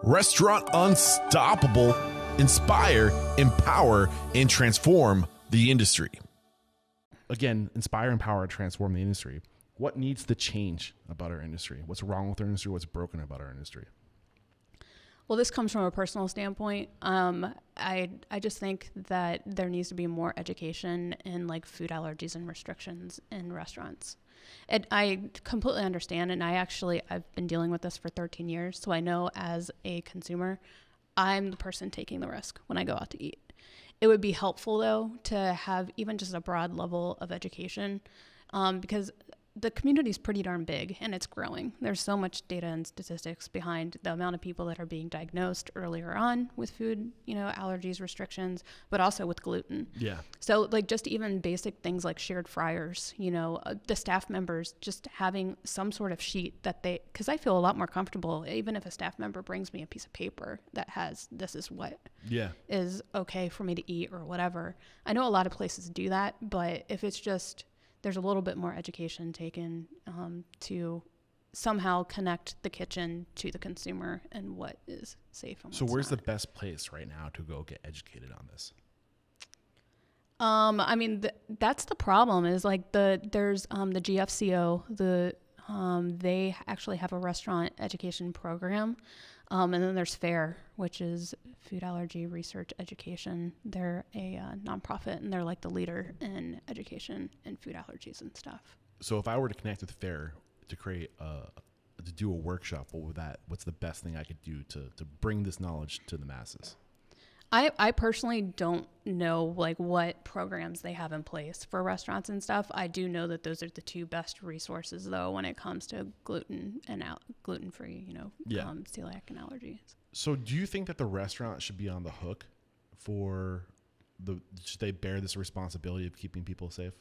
Restaurant Unstoppable. Inspire, empower, and transform the industry. Again, inspire, empower, transform the industry. What needs to change about our industry? What's wrong with our industry? What's broken about our industry? Well, this comes from a personal standpoint. I just think that there needs to be more education in like food allergies and restrictions in restaurants. I completely understand, and I've been dealing with this for 13 years, so I know as a consumer, I'm the person taking the risk when I go out to eat. It would be helpful, though, to have even just a broad level of education because the community is pretty darn big and it's growing. There's so much data and statistics behind the amount of people that are being diagnosed earlier on with food, allergies, restrictions, but also with gluten. Yeah. So like just even basic things like shared fryers, the staff members just having some sort of sheet that because I feel a lot more comfortable, even if a staff member brings me a piece of paper that has, this is what is okay for me to eat or whatever. I know a lot of places do that, but if it's just, there's a little bit more education taken to somehow connect the kitchen to the consumer and what is safe and what's So where's not. the best place right now to go get educated on this? That's the problem is like there's the GFCO, they actually have a restaurant education program. And then there's FAIR, which is Food Allergy Research Education. They're a nonprofit, and they're like the leader in education and food allergies and stuff. So if I were to connect with FAIR to create to do a workshop, what's the best thing I could do to bring this knowledge to the masses? I personally don't know like what programs they have in place for restaurants and stuff. I do know that those are the two best resources though when it comes to gluten and gluten-free, celiac and allergies. So do you think that the restaurant should be on the hook for should they bear this responsibility of keeping people safe?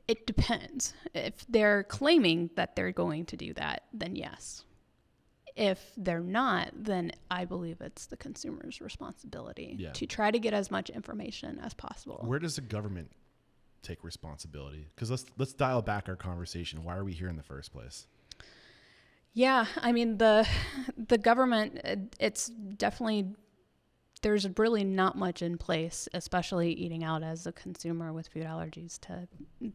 It depends. If they're claiming that they're going to do that, then yes. If they're not, then I believe it's the consumer's responsibility to try to get as much information as possible. Where does the government take responsibility? Because let's dial back our conversation. Why are we here in the first place? Yeah, I mean the government. It's definitely there's really not much in place, especially eating out as a consumer with food allergies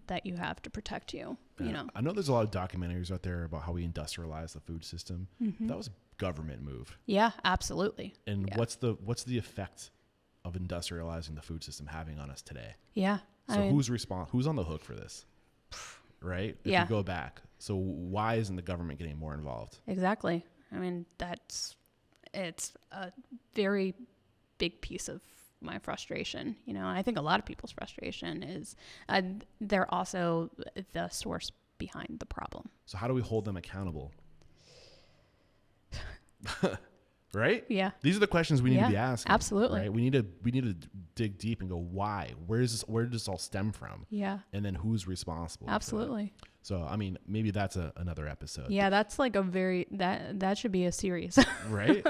that you have to protect you. I know there's a lot of documentaries out there about how we industrialize the food system. Mm-hmm. That was a government move. Yeah, absolutely. And what's the effect of industrializing the food system having on us today? Yeah. So who's on the hook for this? Right? If you go back. So why isn't the government getting more involved? Exactly. I mean, it's a very big piece of my frustration, and I think a lot of people's frustration is they're also the source behind the problem. So how do we hold them accountable? Right? Yeah. These are the questions we need to be asking. Absolutely. Right? We need to dig deep and go, why? Where does this all stem from? Yeah. And then who's responsible? Absolutely. So, I mean, maybe that's another episode. Yeah, that's like that should be a series. Right?